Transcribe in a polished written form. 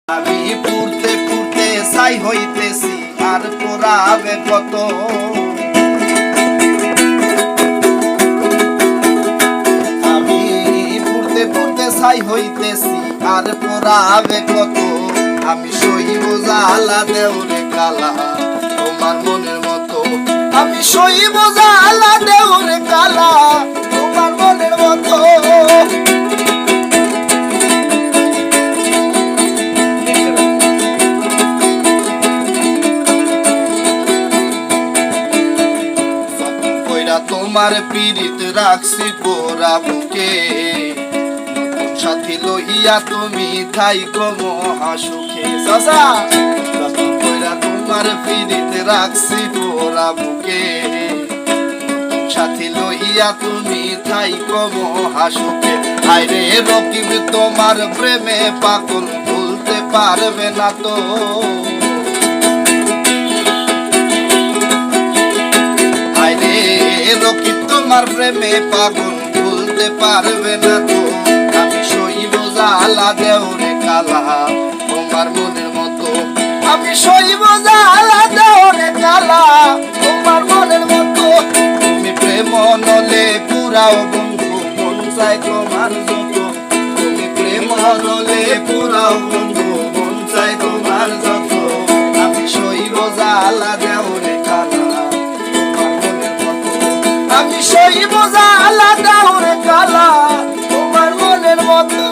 আমি পুরতে পুরতে ছাই হইতেছি আর পোড়াবে কত। আমি পুরতে পুরতে ছাই হইতেছি আর পোড়াবে কত। আমি সইব জ্বালা দেওরে কালা তোমার মনের মতো। আমি সইব জ্বালা দেওরে কালা তোমার মনের মতো। তোমার পীড়িত রাখছি পোড়া বুকে, নতুন সাথী লইয়া তুমি থাইকো মহা সুখে। চাচা তোমার পীড়িত রাখছি পোড়া বুকে, নতুন সাথী লইয়া তুমি থাইকো মহা সুখে। আইরে রকিব তোমার প্রেমে পাগল ভুলতে পারবে না তো। রকিব তোমার প্রেমে পাগল ভুলতে পারবে না তো। আমি সইব জ্বালা দেওরে কালা তোমার মনের মতো। আমি সইব জ্বালা দেওরে কালা তোমার মনের মতো। তুমি প্রেম নলে পুরাও বন্ধু মন চাই তোমার যত। তুমি প্রেম নলে পুরাও বন্ধু মন চাই তোমার যত। আমি সইব জ্বালা দেওরে কালা আমি সইব জ্বালা দেওরে কালা তোমার মনের মতো।